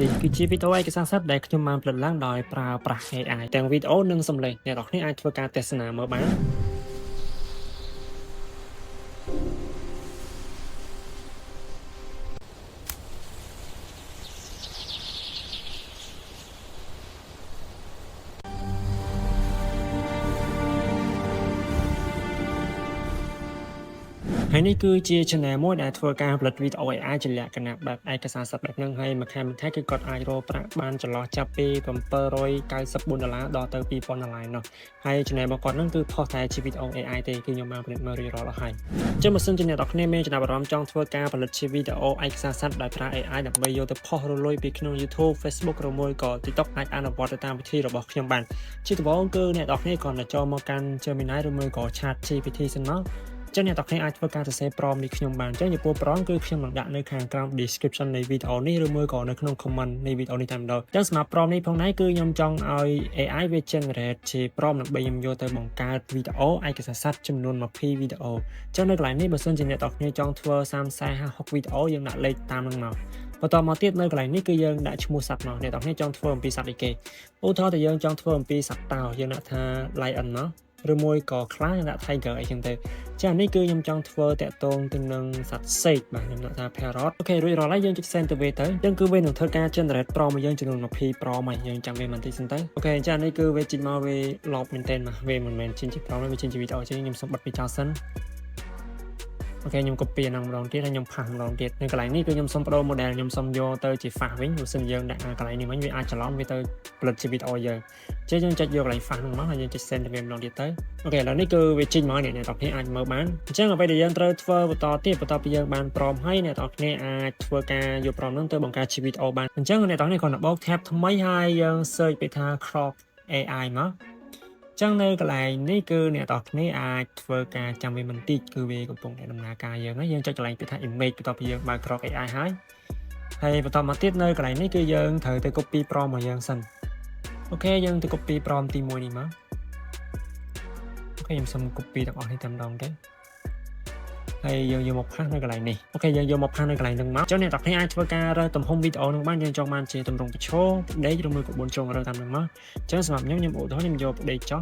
នេះគឺជាវីដេអូឯកសារសិទ្ធិដែលខ្ញុំបានផលិតឡើងដោយប្រើប្រាស់ AI ទាំងវីដេអូនិងសំឡេងអ្នកនរគ្នាអាចធ្វើការទស្សនាមើលបានហើយនេះគឺជា channel មួយដែលធ្វើការផលិតវីដេអូ AI ជាលក្ខណៈបែបឯកសារសិទ្ធិបែបហ្នឹងហើយមួយខែគឺគាត់អាចរកប្រាក់បានចន្លោះចាប់ពី$794ដល់ទៅ$2000នោះហើយ channel របស់គាត់ហ្នឹងគឺផុសតែជាវីដេអូ AI ទេគឺខ្ញុំបានផលិតមករៀបរាល់អស់ហើយអញ្ចឹងបើសិនជាអ្នកនរគ្នាមានចំណាប់អារម្មណ៍ចង់ធ្វើការផលិតជាវីដេអូឯកសារសិទ្ធិដោយប្រើ AI ដើម្បីយកទៅផុសរលុយពីក្នុង YouTube Facebook ឬមួយក៏ TikTok អាចអនុវត្តទៅតាមវិធីរបស់ខ្ញុំបានជាដំបូងគឺអ្នកនរគ្នាគ្រាន់តែចូលមកកាន់ Gemini ឬមួយក៏ ChatGPT សិនមកចឹងអ្នកនរគ្នាអាចធ្វើការសរសេរ prompt នេះខ្ញុំបានចឹងចំពោះ prompt គឺខ្ញុំនឹងដាក់នៅខាងក្រោម description នៃវីដេអូនេះឬមួយក៏នៅក្នុង comment នៃវីដេអូនេះតែម្ដងចឹងសម្រាប់ prompt នេះផងដែរគឺខ្ញុំចង់ឲ្យ AI វា generate ជា prompt ដើម្បីខ្ញុំយកទៅបង្កើតវីដេអូឯកសារសិទ្ធិចំនួន20វីដេអូចឹងនៅកន្លែងនេះបើសិនជាអ្នកនរគ្នាចង់ធ្វើ30 40 60វីដេអូយើងដាក់លេខតាមនឹងមកបន្តមកទៀតនៅកន្លែងនេះគឺយើងដាក់ឈ្មោះសត្វមកអ្នកនរគ្នាចង់ធ្វើអំពីសត្វអីគេឧទាហរណ៍តែយើងចង់ធ្វើអំពីសត្វតោយើងដាក់ថា lion មកឬមួយក៏ខ្លាយើងដាក់ tiger អីចឹងទៅចានេះគឺខ្ញុំចង់ធ្វើតាក់ទងទៅនឹងសត្វសេកបាទខ្ញុំដាក់ថា parrot អូខេរួចរាល់ហើយយើងចុច send ទៅវាទៅចឹងគឺវានឹងធ្វើការ generate prompt មកយើងចំនួន20 prompt ហើយយើងចាំវាបន្តិចសិនទៅអូខេចានេះគឺវាចេញមកវាលបមែនតើវាមិនមែនចេញជា prompt ទេវាចេញជាវីដេអូចឹងខ្ញុំសូមបិទវាចោលសិនអូខេខ្ញុំ copy អាហ្នឹងម្ដងទៀតហើយខ្ញុំផាសម្ដងទៀតនៅកន្លែងនេះគឺខ្ញុំសូមបដូរ model ខ្ញុំសូមយកទៅជា fast វិញបើសិនយើងដាក់កន្លែងនេះវិញវាអាចច្រឡំវាទៅផលិតជាវីដេអូយើងចឹងយើងចុចយកកន្លែង fast ហ្នឹងមកហើយយើងចុច send ទៅវាម្ដងទៀតទៅអូខេឥឡូវនេះគឺវាចេញមកអ្នកនរគ្នាអាចមើលបានអញ្ចឹងអ្វីដែលយើងត្រូវធ្វើបន្តទៀតបន្ទាប់ពីយើងបាន prompt ហើយអ្នកនរគ្នាអាចធ្វើការយក prompt ហ្នឹងទៅបង្កើតជាវីដេអូបានអញ្ចឹងអ្នកនរគ្នាគ្រាន់តែបោក tab ថ្មីហើយយើង search ពាក្យថា crop AI មកចឹងនៅកន្លែងនេះគឺអ្នកនរគ្នាអាចធ្វើការចាំវាបន្តិចគឺវាកំពុងតែដំណើរការយើងហើយយើងចុចកន្លែងពាក្យថា image បន្ទាប់ពីយើងបើក crop AI ហើយបន្តមកទៀតនៅកន្លែងនេះគឺយើងត្រូវទៅ copy prompt របស់យើងសិនអូខេយើងទៅ copy prompt ទី1នេះមកអូខេខ្ញុំសូម copy ទាំងអស់នេះតែម្ដងទេហើយយើងយកមកផាសនៅកន្លែងនេះអូខេយើងយកមកផាសនៅកន្លែងហ្នឹងមកចុះអ្នកនរគ្នាអាចធ្វើការរើសទំហំវីដេអូហ្នឹងបានយើងចង់បានជាទម្រង់ប្រឈមផ្ដេកឬមួយក៏4ជ្រុងរើសតាមហ្នឹងមកអញ្ចឹងសម្រាប់ខ្ញុំឧទាហរណ៍ខ្ញុំយកផ្ដេកចុះ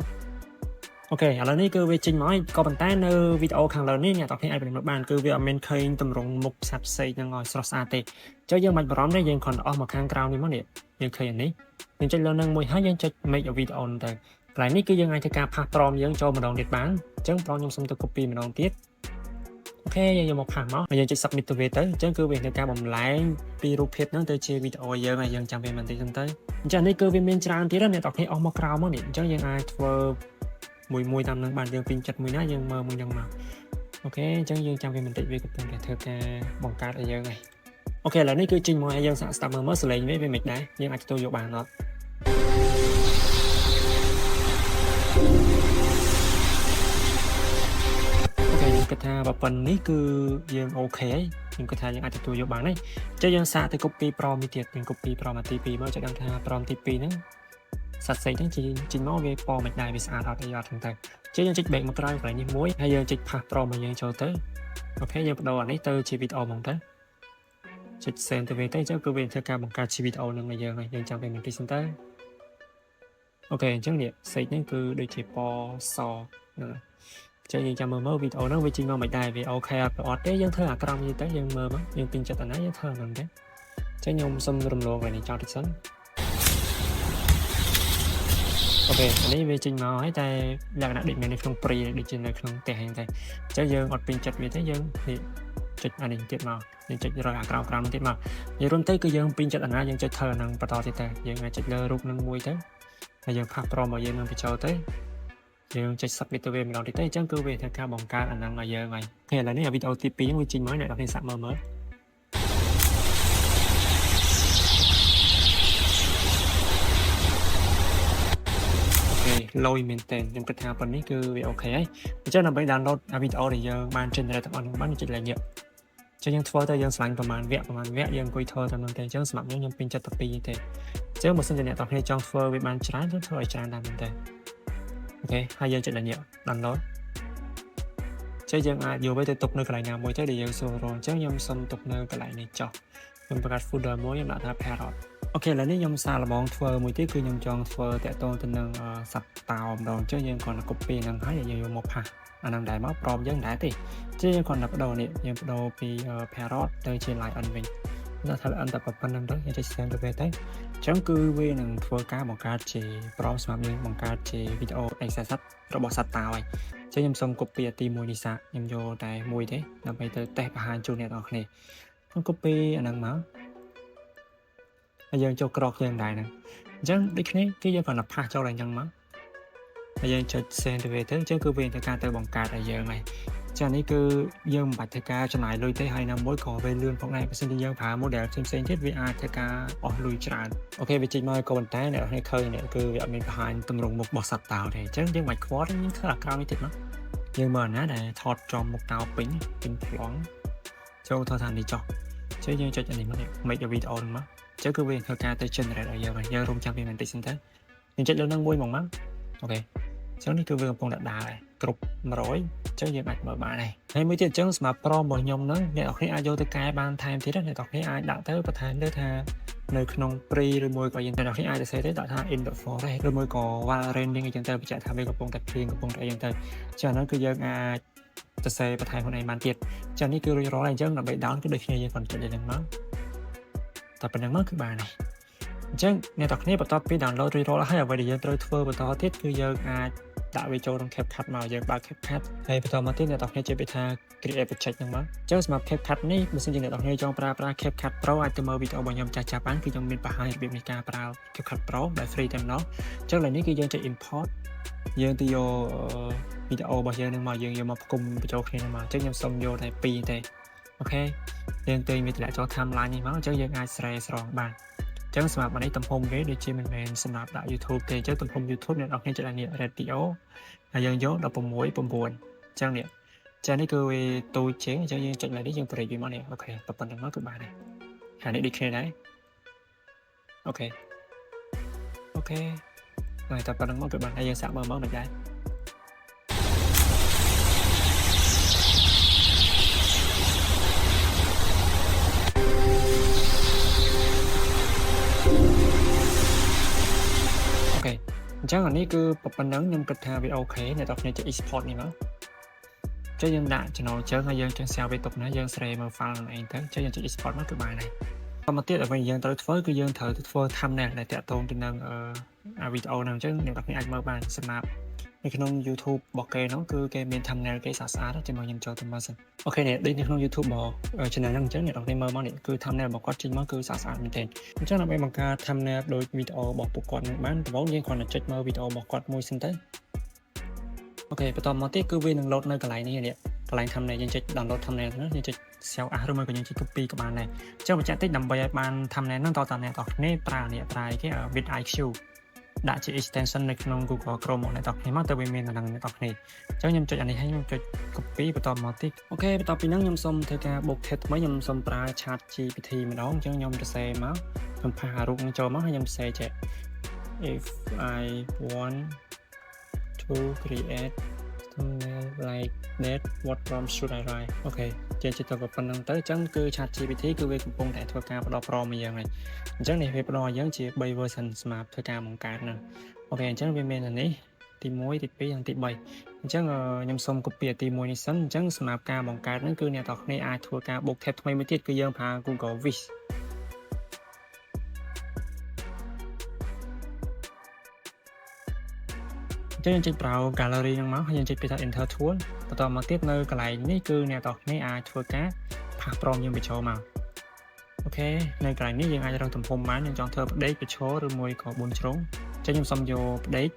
អូខេឥឡូវនេះគឺវាចេញមកហើយក៏ប៉ុន្តែនៅវីដេអូខាងលើនេះអ្នកនរគ្នាអាចබලបានគឺវាអត់មានឃើញទម្រង់មុខសត្វផ្សេងហ្នឹងឲ្យស្រស់ស្អាតទេចុះយើងមិនបារម្ភទេយើងគ្រាន់តែអស់មកខាងក្រោមនេះមកនេះយើងឃើញអានេះយើងចុចលើនឹងមួយហើយយើងចុច make a video ហ្នឹងទៅកន្លែងនេះគឺយើងអាចធ្វើការផាស prompt យើងចូលម្ដងទៀតបានអញ្ចឹង prompt ខ្ញុំសូមទៅ copy ម្ដងទៀតអូខេយើងយកមកផាសមកហើយយើងចុច submit ទៅវាទៅអញ្ចឹងគឺវានឹងការបំលែងពីរូបភាពហ្នឹងទៅជាវីដេអូយើងហើយយើងចាំវាបន្តិចសិនទៅអញ្ចឹងនេះគឺវាមានច្រើនទៀតអ្នកនរគ្នាអស់មកក្រោមមកនេះអញ្ចឹងយើងអាចធ្វើមួយតាមនឹងបានយើងពេញចិត្តមួយណាយើងមើលមួយហ្នឹងមកអូខេអញ្ចឹងយើងចាំវាបន្តិចវាកំពុងតែធ្វើការបង្កើតឲ្យយើងហើយអូខេឥឡូវនេះគឺចេញមកឲ្យយើងសាកស្ដាប់មើលសលេងវាមិនដែរយើងអាចទទួលយកបានអត់គិតថាបើប៉ុណ្្នេះគឺយើងអូខេហើយខ្ញុំគិតថាយើងអាចទទួលយកបានហើយអញ្ចឹងយើងសាកទៅ copy prompt នេះទៀតយើង copy prompt ទី2មកចុចដឹងថា prompt ទី2ហ្នឹងសត្វផ្សេងហ្នឹងចេញមកវាពណ៌មិនដែរវាស្អាតអត់អីអត់ហ្នឹងទៅអញ្ចឹងយើងចុច back មកក្រោយកន្លែងនេះមួយហើយយើងចុច pass prompt មកយើងចូលទៅអូខេយើងបដូរអានេះទៅជាវីដេអូហ្មងទៅចុច send ទៅវាទៅអញ្ចឹងគឺវាធ្វើការបង្កើតជាវីដេអូនឹងឲ្យយើងហើយយើងចាំពេលបន្តិចសិនទៅអូខេអញ្ចឹងនេះសេកហ្នឹងគឺដូចជាពណ៌សហ្នឹងចឹងយើងចាំមើលវីដេអូហ្នឹងវាចេញមកមិនដែរវាអូខេអត់ទេយើងធ្វើអាក្រមយីទៅយើងមើលមកយើងពេញចិត្តអាណាយើងធ្វើអាហ្នឹងទេចឹងខ្ញុំសុំរំលងកន្លែងនេះចោលតិចសិនអូខេអានេះវាចេញមកហើយតែលក្ខណៈដូចមាននៅក្នុងព្រីដូចជានៅក្នុងផ្ទះហ្នឹងតែអញ្ចឹងយើងអត់ពេញចិត្តវាទេយើងចុចអានេះទៀតមកយើងចុចរកអាក្រមនោះទៀតមកនិយាយរួមទៅគឺយើងពេញចិត្តអាណាយើងចុចធ្វើអាហ្នឹងបន្តទៀតទៅយើងអាចចុចលើរូបហ្នឹងមួយទៅហើយយើងផាស prompt របស់យើងនឹងបញ្ចូលទៅយើងចុច submit ទៅវាម្ដងទៀតទៅអញ្ចឹងគឺវាធ្វើការបង្កើតអាហ្នឹងឲ្យយើងហើយអូខេឥឡូវនេះវីដេអូទី2ហ្នឹងវាចេញមកអ្នកនរគ្នាសាកមើលអូខេលយមែនតើខ្ញុំគិតថាប៉ុណ្្នេះគឺវាអូខេហើយអញ្ចឹងដើម្បី download វីដេអូដែលយើងបាន generate ទាំងអស់ហ្នឹងបានចុចលេខនេះអញ្ចឹងយើងធ្វើទៅយើងឆ្លាញ់ប្រហែលវគ្គយើងអង្គុយធ្វើតាមហ្នឹងទេអញ្ចឹងសម្រាប់ខ្ញុំពេញចិត្តទៅ2ទេអញ្ចឹងបើសិនជាអ្នកនរគ្នាចង់ធ្វើវាបានច្រើនយើងធ្វើឲ្យច្រើនដែរមែនតើអូខេហើយយើងចុចលេខនេះ download ចឹងយើងអាចយកវាទៅទុកនៅកន្លែងណាមួយទៅដែលយើងសួររងអញ្ចឹងខ្ញុំសុំទុកនៅកន្លែងនេះចុះខ្ញុំបង្កើត folder មួយខ្ញុំដាក់ថា parrot អូខេឥឡូវនេះខ្ញុំសាកល្បងធ្វើមួយទៀតគឺខ្ញុំចង់ធ្វើតាក់ទងទៅនឹងសត្វតោម្ដងអញ្ចឹងយើងគ្រាន់តែ copy ហ្នឹងហើយយើងយកមកផាសអាហ្នឹងដែរមកព្រមយើងដែរទេជាយើងគ្រាន់តែបដូរនេះយើងបដូរពី parrot ទៅជា lion វិញដល់ថា lion តែប៉ុណ្្នឹងទៅយើងចេះ send ទៅវាទៅអញ្ចឹងគឺវានឹងធ្វើការបង្កើតជាព្រមសម្រាប់យើងបង្កើតជាវីដេអូ access របស់សត្វតោហើយអញ្ចឹងខ្ញុំសូម copy ទី1នេះសាកខ្ញុំយកតែមួយទេដើម្បីទៅតេស្តបង្ហាញជូនអ្នកនរគ្នាខ្ញុំ copy អាហ្នឹងមកហើយយើងចូលក្រកយើងដែរហ្នឹងអញ្ចឹងដូចគ្នាគឺយើងគ្រាន់តែផាសចូលតែអញ្ចឹងមកហើយយើងចុច send ទៅវាទៅអញ្ចឹងគឺវាទៅការទៅបង្កើតឲ្យយើងហើយចានេះគឺយើងមិនបាច់ធ្វើការចំណាយលុយទេហើយណាមួយក៏វាលឿនផងដែរបើសិនជាយើងប្រើ model ផ្សេងៗទៀតវាអាចធ្វើការអស់លុយច្រើនអូខេវាចេញមកក៏ប៉ុន្តែអ្នកនរឃើញនេះគឺវាអត់មានបង្ហាញទម្រង់មុខរបស់សត្វតោទេអញ្ចឹងយើងមិនខ្វល់ទេយើងធ្វើអាក្រោយនេះទៀតមកយើងមើលណាដែលថតចំមុខតោពេញប្លង់ចូលថតថានេះចុះអញ្ចឹងយើងចុចអានេះមក make a video ហ្នឹងមកអញ្ចឹងគឺវាធ្វើការទៅ generate ឲ្យយើងរំចាំវាបន្តិចសិនទៅយើងចុចលើនឹងមួយមកអូខេអញ្ចឹងនេះគឺវាកំពុងតែដើរហើយគ្រប់100អញ្ចឹងយើងអាចមើលបានហើយហើយមួយទៀតអញ្ចឹងសម្រាប់ Pro របស់ខ្ញុំហ្នឹងអ្នកនរគ្នាអាចយកទៅកែបានថែមទៀតអ្នកនរគ្នាអាចដាក់ទៅបន្ថែមលើថានៅក្នុង pre ឬមួយក៏យើងអ្នកនរគ្នាអាចទៅសេទៅដាក់ថា in the forest ឬមួយក៏ while raining អញ្ចឹងទៅបញ្ជាក់ថាវាកំពុងតែភ្លៀងកំពុងតែអីអញ្ចឹងទៅចាហ្នឹងគឺយើងអាចទៅសេបន្ថែមខ្លួនឯងបានទៀតចានេះគឺរួចរាល់ហើយអញ្ចឹងដើម្បី down គឺដូចគ្នាយើងគាត់ចុចលើហ្នឹងមកតែប៉ុណ្្នឹងមកគឺបានហើយអញ្ចឹងអ្នកនរគ្នាបន្ទាប់ពី download រួចរាល់ហើយអ្វីដែលយើងត្រូវធ្វើបន្តទៀតគឺយើងអាចដាក់វាចូលក្នុង CapCut មកយើងបើក CapCut ហើយបន្តមកទៀតអ្នកនរគ្នាជិះទៅថា create project ហ្នឹងមកអញ្ចឹងសម្រាប់ CapCut នេះបើសិនជាអ្នកនរគ្នាចង់ប្រើ CapCut Pro អាចទៅមើលវីដេអូរបស់ខ្ញុំចាស់ៗបានគឺខ្ញុំមានបង្ហាញរបៀបនៃការប្រើ CapCut Pro ដែល free តែម្ដងអញ្ចឹងឥឡូវនេះគឺយើងចុច import យើងទៅយកវីដេអូរបស់យើងនឹងមកយើងយកមកផ្គុំបញ្ចូលគ្នានឹងមកអញ្ចឹងខ្ញុំសូមយកតែ2ទេអូខេយើងទៅមានតម្លាក់ចូល timeline នេះមកអញ្ចឹងយើងអាចស្រង់បានអញ្ចឹងសម្រាប់អានេះទំហំវាដូចជាមិនមែនសម្រាប់ដាក់ YouTube ទេអញ្ចឹងទំហំ YouTube អ្នកនរគ្នាចុចអានេះ radio ហើយយើងយក16 9អញ្ចឹងនេះចានេះគឺវាទូចជាងអញ្ចឹងយើងចុចលើនេះយើងប្រិចវាមកនេះអូខេប៉ុណ្្នឹងមកគឺបានហើយហើយនេះដូចគ្នាដែរអូខេហើយតែប៉ុណ្្នឹងមកគឺបានហើយយើងសាកមើលមកមិនដែរអញ្ចឹងអានេះគឺប៉ុណ្ណឹងខ្ញុំគិតថាវាអូខេអ្នកនរគ្នាចុច export នេះមកចុចយើងដាក់ចំណងជើងហើយយើងចេះ save វាទុកណាយើងស្រេមើល file នឹងឯងទៅចុចយើងចុច export មកគឺបានហើយបន្តមកទៀតអ្វីយើងត្រូវធ្វើគឺយើងត្រូវធ្វើ thumbnail ដែលតាក់ទងទៅនឹងវីដេអូហ្នឹងអញ្ចឹងអ្នកនរគ្នាអាចមើលបានសម្រាប់នៅក្នុង YouTube របស់គេហ្នឹងគឺគេមាន thumbnail គេស្អាតៗចាំមកខ្ញុំចូលទៅមើលសិនអូខេនេះដូចនៅក្នុង YouTube របស់ channel ហ្នឹងអញ្ចឹងអ្នកនរគ្នាមើលមកនេះគឺ thumbnail របស់គាត់ចេញមកគឺស្អាតៗមែនទែនអញ្ចឹងដើម្បីបង្កើត thumbnail ដូចវីដេអូរបស់ពួកគាត់នឹងបានដំបូងយើងគ្រាន់តែចុចមើលវីដេអូរបស់គាត់មួយសិនទៅអូខេបន្តមកទៀតគឺវានឹង load នៅកន្លែងនេះកន្លែង thumbnail យើងចុច download thumbnail ហ្នឹងយើងចុច save as ឬមួយក៏យើងចុច copy ក៏បានដែរអញ្ចឹងបញ្ជាក់តិចដើម្បីឲ្យបាន thumbnail ហ្នឹងតើតើអ្នកនរគ្នាប្រើគេ vidIQ ដាក់ជា extension នៅក្នុង Google Chrome មកអ្នកនរគ្នាមកទៅវាមានដល់អ្នកនរគ្នាអញ្ចឹងខ្ញុំចុចអានេះហើយខ្ញុំចុច copy បន្តមកទៀតអូខេបន្ទាប់ពីហ្នឹងខ្ញុំសូមធ្វើការបូក text ថ្មីខ្ញុំសូមប្រើ ChatGPT ម្ដងអញ្ចឹងខ្ញុំសរសេរមកខ្ញុំផាសរូបនឹងចូលមកហើយខ្ញុំសរសេរចេះ if I want to create thumbnail like that what prompt should I write អូខេចេះទៅប៉ុណ្្នឹងទៅអញ្ចឹងគឺ ChatGPT គឺវាកំពុងតែធ្វើការផ្ដល់ prompt មកយើងហើយអញ្ចឹងនេះវាផ្ដល់ឲ្យយើងជា3 version សម្រាប់ធ្វើការបង្កើតហ្នឹងអូខេអញ្ចឹងវាមាននេះទី1ទី2និងទី3អញ្ចឹងខ្ញុំសូម copy ទី1នេះសិនអញ្ចឹងសម្រាប់ការបង្កើតហ្នឹងគឺអ្នកនរគ្នាអាចធ្វើការបូក tab ថ្មីមួយទៀតគឺយើងប្រើ Google Wishអញ្ចឹងយើងចុច browse gallery ហ្នឹងមកហើយយើងចុចពីថា enter tool បន្តមកទៀតនៅកន្លែងនេះគឺអ្នកនរគ្នាអាចធ្វើការផាស prompt យើងបញ្ចូលមកអូខេនៅកន្លែងនេះយើងអាចរើសទំហំបានយើងចង់ធ្វើផ្ដេកបញ្ឈរឬមួយក៏4ជ្រុងអញ្ចឹងខ្ញុំសូមយកផ្ដេក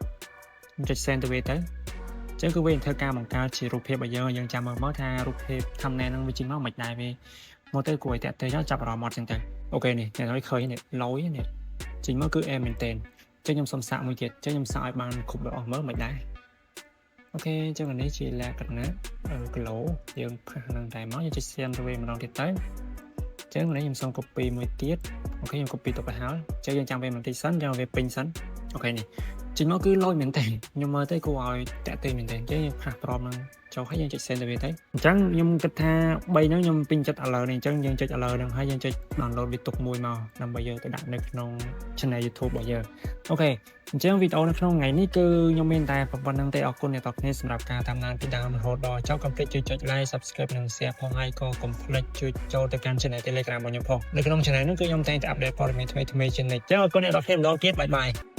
ខ្ញុំចុច send ទៅវាទៅអញ្ចឹងគឺវាធ្វើការបង្កើតជារូបភាពឲ្យយើងចាំមើលមកថារូបភាព thumbnail ហ្នឹងវាចេញមកមិនដែរវាមកទៅគួរឲ្យតាក់ទងចាប់អារម្មណ៍អត់ចឹងទៅអូខេនេះអ្នកនរឃើញនេះឡយនេះចេញមកគឺ air មែនតើអញ្ចឹងខ្ញុំសូមសាកមួយទៀតអញ្ចឹងខ្ញុំសាកឲ្យបានគ្រប់ទាំងអស់មើលមិនដែរអូខេអញ្ចឹងនេះជាលក្ខណៈគីឡូយើងផាសនឹងតែមកយើងចុច send ទៅវាម្ដងទៀតទៅអញ្ចឹងនេះខ្ញុំសូម copy មួយទៀតអូខេខ្ញុំ copy ទុកឲ្យហើយអញ្ចឹងយើងចាំវាបន្តិចសិនចាំវាពេញសិនអូខេនេះ ចេញមកគឺលយមែនតើខ្ញុំមើលទៅគួរឲ្យតាក់ទងមែនតើអញ្ចឹងយើងផ្លាស់ប្របនឹងចូលហើយយើងចុច send ទៅវាទៅអញ្ចឹងខ្ញុំគិតថា3ហ្នឹងខ្ញុំពេញចិត្តឥឡូវនេះអញ្ចឹងយើងចុចឥឡូវហ្នឹងហើយយើងចុច download វាទុកមួយមកដើម្បីយើងទៅដាក់នៅក្នុង channel YouTube របស់យើងអូខេអញ្ចឹងវីដេអូនៅក្នុងថ្ងៃនេះគឺខ្ញុំមានតែប៉ុណ្្នឹងទេអរគុណអ្នកទាំងគ្នាសម្រាប់ការតាមដានពីដើមរហូតដល់ចប់កុំភ្លេចជួយចុច like subscribe និង share ផងហើយក៏កុំភ្លេចជួយចូលទៅកាន់ channel Telegram របស់ខ្ញុំផងនៅក្នុង channel ហ្នឹងគឺខ្ញុំតែងតែ update ព័ត៌មានថ្មីៗជានិច្ចអញ្ចឹងអរគុណអ្នកទាំងគ្នាម្ដងទៀតបាយបាយ